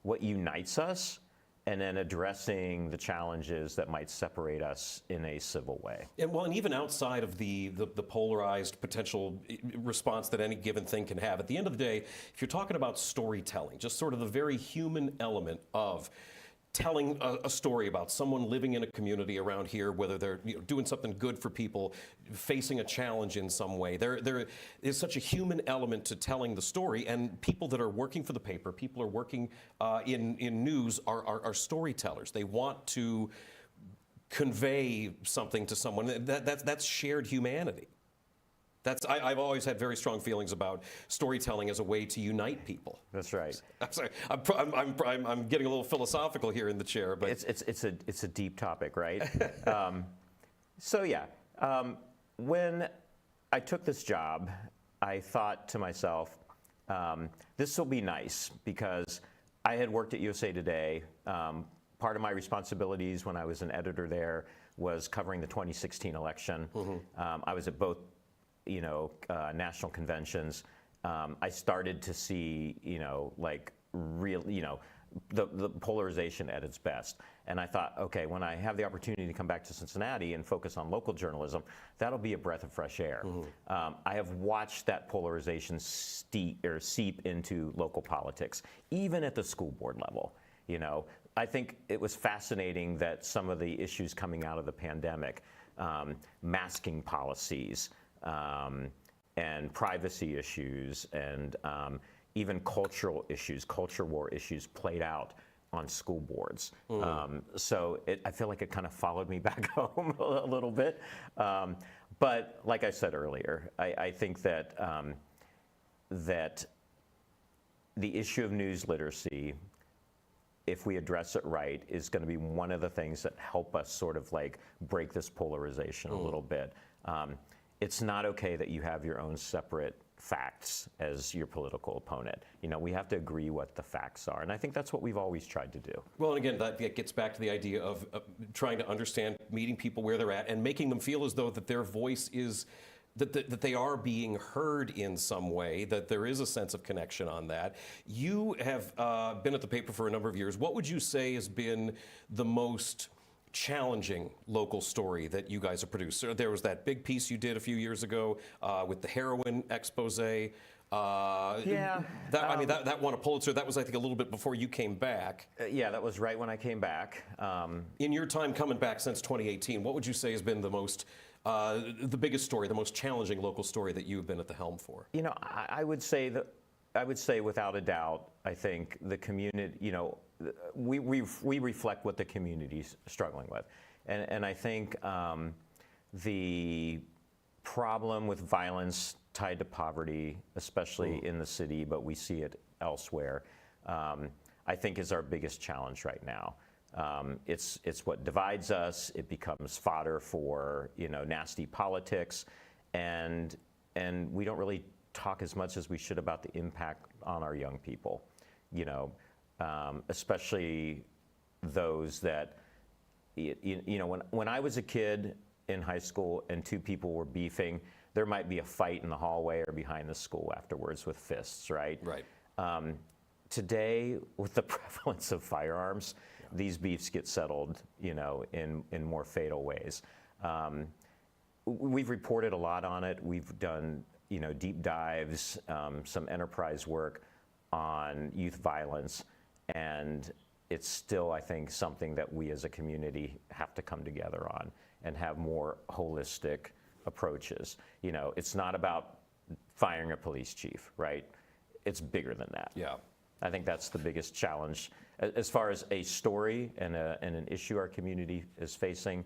what unites us, and then addressing the challenges that might separate us in a civil way. And even outside of the polarized potential response that any given thing can have, at the end of the day, if you're talking about storytelling, just sort of the very human element of telling a story about someone living in a community around here, whether they're doing something good for people, facing a challenge in some way. There is such a human element to telling the story, and people that are working for the paper, people are working in news are storytellers. They want to convey something to someone. That's shared humanity. I've always had very strong feelings about storytelling as a way to unite people. That's right. I'm sorry. I'm getting a little philosophical here in the chair, but it's a deep topic, right? When I took this job, I thought to myself, this will be nice, because I had worked at USA Today. Part of my responsibilities when I was an editor there was covering the 2016 election. I was at both national conventions. I started to see, the polarization at its best. And I thought, okay, when I have the opportunity to come back to Cincinnati and focus on local journalism, that'll be a breath of fresh air. I have watched that polarization seep into local politics, even at the school board level. I think it was fascinating that some of the issues coming out of the pandemic, masking policies, and privacy issues, and even cultural issues, culture war issues played out on school boards. So I feel like it kind of followed me back home a little bit. But like I said earlier, I think that that the issue of news literacy, if we address it right, is going to be one of the things that help us sort of like break this polarization a little bit. It's not okay that you have your own separate facts as your political opponent. We have to agree what the facts are, and I think that's what we've always tried to do. Well, and again, that gets back to the idea of trying to understand, meeting people where they're at, and making them feel as though that their voice is that they are being heard in some way, that there is a sense of connection on that. You have been at the paper for a number of years. What would you say has been the most challenging local story that you guys have produced? So there was that big piece you did a few years ago with the heroin expose. That won a Pulitzer. That was, I think, a little bit before you came back. Yeah, that was right when I came back. In your time coming back since 2018, what would you say has been the most, the biggest story, the most challenging local story that you've been at the helm for? You know, I would say without a doubt, I think the community, you know, we reflect what the community's struggling with. And I think the problem with violence tied to poverty, especially in the city, but we see it elsewhere, I think is our biggest challenge right now. It's what divides us. It becomes fodder for, you know, nasty politics, and we don't really talk as much as we should about the impact on our young people, you know, especially those that, you know, when I was a kid in high school and two people were beefing, there might be a fight in the hallway or behind the school afterwards with fists, right? Right. Today, with the prevalence of firearms, these beefs get settled, you know, in more fatal ways. We've reported a lot on it. We've done, you know, deep dives, some enterprise work on youth violence, and it's still, I think, something that we as a community have to come together on and have more holistic approaches. You know, it's not about firing a police chief, right? It's bigger than that. Yeah. I think that's the biggest challenge as far as a story and an issue our community is facing,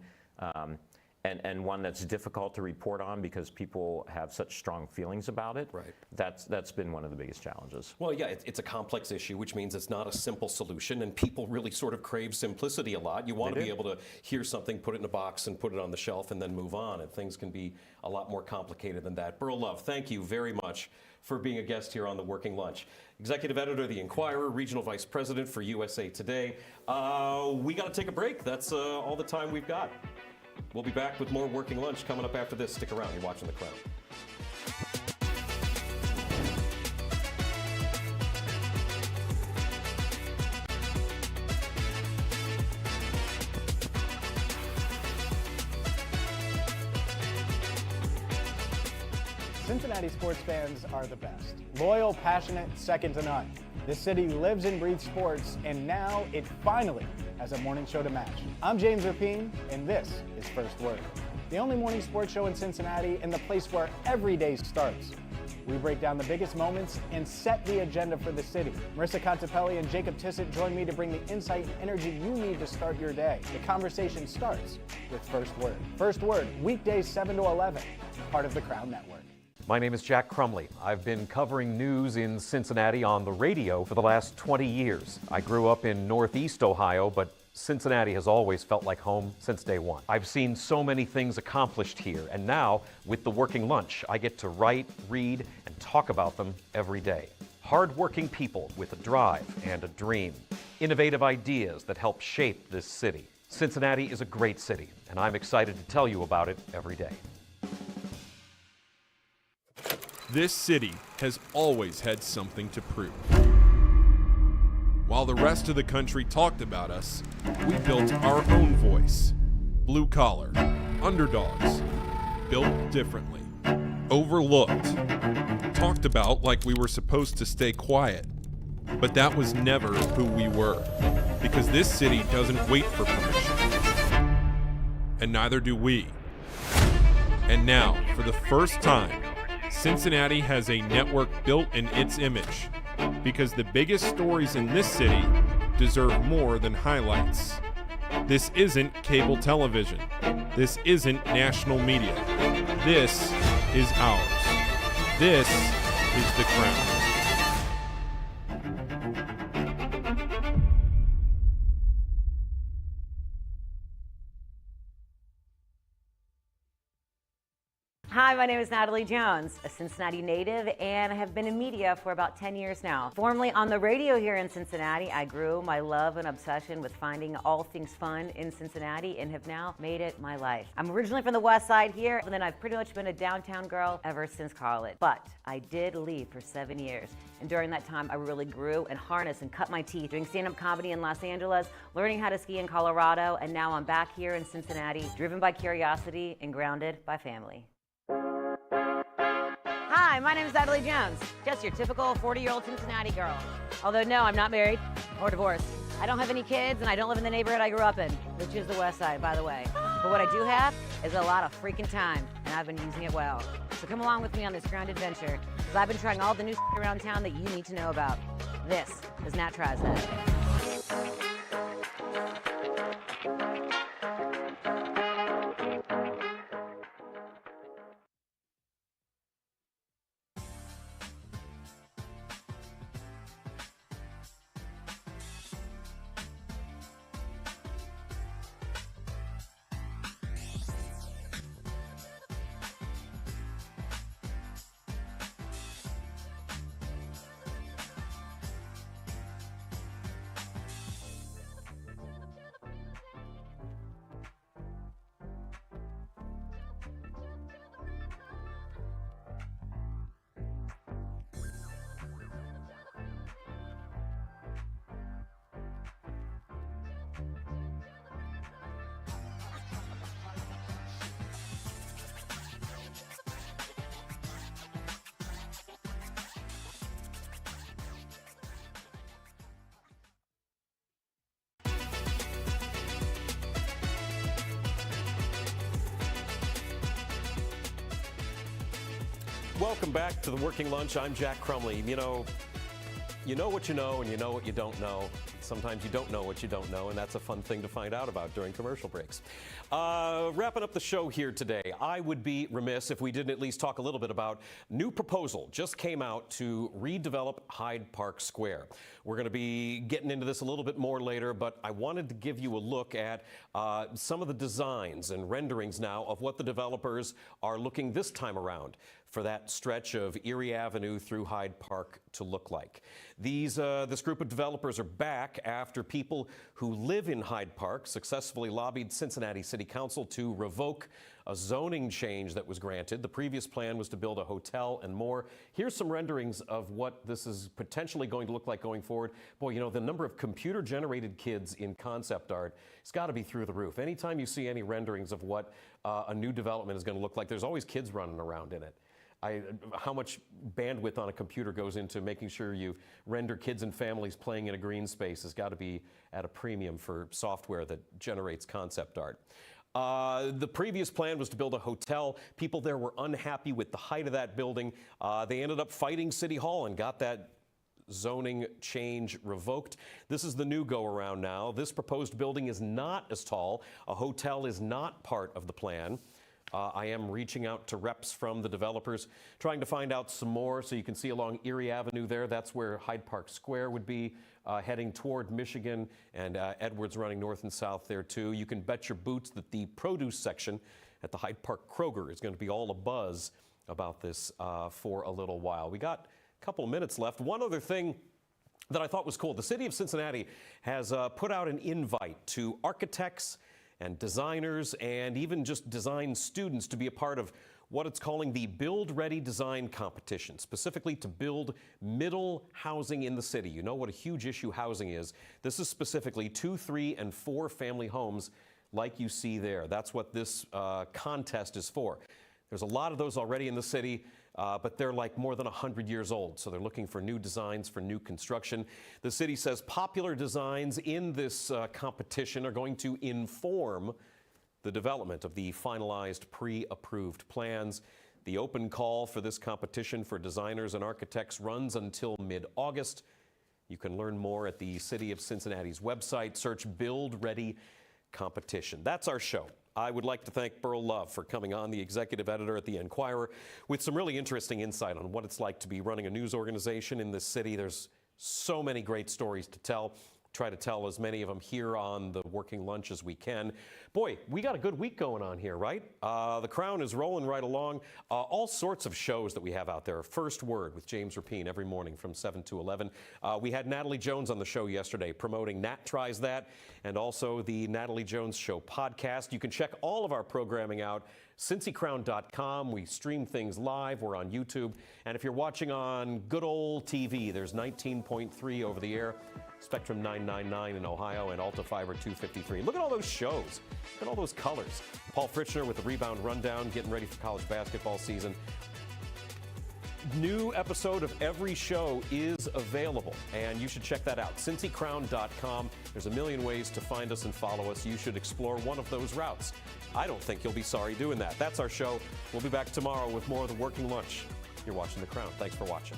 and one that's difficult to report on because people have such strong feelings about it. Right. That's been one of the biggest challenges. Well, yeah, it's a complex issue, which means it's not a simple solution, and people really sort of crave simplicity a lot. You want to be able to hear something, put it in a box, and put it on the shelf, and then move on, and things can be a lot more complicated than that. Burl Love, thank you very much for being a guest here on The Working Lunch. Executive Editor of The Inquirer, Regional Vice President for USA Today. We got to take a break. That's all the time we've got. We'll be back with more Working Lunch coming up after this. Stick around. You're watching The Crown. Cincinnati sports fans are the best. Loyal, passionate, second to none. This city lives and breathes sports, and now it finally has a morning show to match. I'm James Rapine, and this is First Word, the only morning sports show in Cincinnati and the place where every day starts. We break down the biggest moments and set the agenda for the city. Marissa Contepelli and Jacob Tissett join me to bring the insight and energy you need to start your day. The conversation starts with First Word. First Word, weekdays 7 to 11, part of the Crown Network. My name is Jack Crumley. I've been covering news in Cincinnati on the radio for the last 20 years. I grew up in Northeast Ohio, but Cincinnati has always felt like home since day one. I've seen so many things accomplished here, and now, with The Working Lunch, I get to write, read, and talk about them every day. Hard-working people with a drive and a dream. Innovative ideas that help shape this city. Cincinnati is a great city, and I'm excited to tell you about it every day. This city has always had something to prove. While the rest of the country talked about us, we built our own voice. Blue collar, underdogs, built differently, overlooked, talked about like we were supposed to stay quiet. But that was never who we were, because this city doesn't wait for permission. And neither do we. And now, for the first time, Cincinnati has a network built in its image, because the biggest stories in this city deserve more than highlights. This isn't cable television. This isn't national media. This is ours. This is The Crown. Hi, Hi, my name is Natalie Jones, a Cincinnati native, and I have been in media for about 10 years now. Formerly on the radio here in Cincinnati, I grew my love and obsession with finding all things fun in Cincinnati and have now made it my life. I'm originally from the west side here, and then I've pretty much been a downtown girl ever since college. But I did leave for 7 years, and during that time I really grew and harnessed and cut my teeth doing stand-up comedy in Los Angeles, learning how to ski in Colorado, and now I'm back here in Cincinnati, driven by curiosity and grounded by family. Hi, my name is Natalie Jones, just your typical 40-year-old Cincinnati girl. Although no, I'm not married or divorced. I don't have any kids and I don't live in the neighborhood I grew up in, which is the west side, by the way. But what I do have is a lot of freaking time, and I've been using it well. So come along with me on this ground adventure, because I've been trying all the new around town that you need to know about. This is Nat Tries That. Welcome back to the Working Lunch. I'm Jack Crumley. You know what you know, and you know what you don't know. Sometimes you don't know what you don't know, and that's a fun thing to find out about during commercial breaks. Wrapping up the show here today, I would be remiss if we didn't at least talk a little bit about new proposal just came out to redevelop Hyde Park Square. We're going to be getting into this a little bit more later, but I wanted to give you a look at some of the designs and renderings now of what the developers are looking this time around for that stretch of Erie Avenue through Hyde Park to look like. This group of developers are back after people who live in Hyde Park successfully lobbied Cincinnati City Council to revoke a zoning change that was granted. The previous plan was to build a hotel and more. Here's some renderings of what this is potentially going to look like going forward. Boy, you know, the number of computer-generated kids in concept art has got to be through the roof. Anytime you see any renderings of what a new development is going to look like, there's always kids running around in it. How much bandwidth on a computer goes into making sure you render kids and families playing in a green space has got to be at a premium for software that generates concept art. The previous plan was to build a hotel. People there were unhappy with the height of that building. They ended up fighting City Hall and got that zoning change revoked. This is the new go-around now. This proposed building is not as tall. A hotel is not part of the plan. I am reaching out to reps from the developers, trying to find out some more. So you can see along Erie Avenue there, that's where Hyde Park Square would be, heading toward Michigan, and Edwards running north and south there too. You can bet your boots that the produce section at the Hyde Park Kroger is going to be all abuzz about this for a little while. We got a couple of minutes left. One other thing that I thought was cool. The city of Cincinnati has put out an invite to architects and designers and even just design students to be a part of what it's calling the Build Ready Design Competition, specifically to build middle housing in the city. You know what a huge issue housing is. This is specifically 2, 3, and 4 family homes like you see there. That's what this contest is for. There's a lot of those already in the city, but they're like more than 100 years old, so they're looking for new designs for new construction. The city says popular designs in this competition are going to inform the development of the finalized pre-approved plans. The open call for this competition for designers and architects runs until mid-August. You can learn more at the City of Cincinnati's website. Search Build Ready Competition. That's our show. I would like to thank Burl Love for coming on, the executive editor at The Enquirer, with some really interesting insight on what it's like to be running a news organization in this city. There's so many great stories to tell. try to tell as many of them here on the Working Lunch as we can. Boy, we got a good week going on here, right? The Crown is rolling right along. All sorts of shows that we have out there. First Word with James Rapine every morning from 7 to 11. We had Natalie Jones on the show yesterday promoting Nat Tries That and also the Natalie Jones Show podcast. You can check all of our programming out, cincycrown.com. We stream things live. We're on YouTube. And if you're watching on good old TV, there's 19.3 over the air, Spectrum 999 in Ohio, and Alta Fiber 253. Look at all those shows. Look at all those colors. Paul Fritchner with the Rebound Rundown, getting ready for college basketball season. New episode of every show is available, and you should check that out. cincycrown.com. There's a million ways to find us and follow us. You should explore one of those routes. I don't think you'll be sorry doing that. That's our show. We'll be back tomorrow with more of the Working Lunch. You're watching The Crown. Thanks for watching.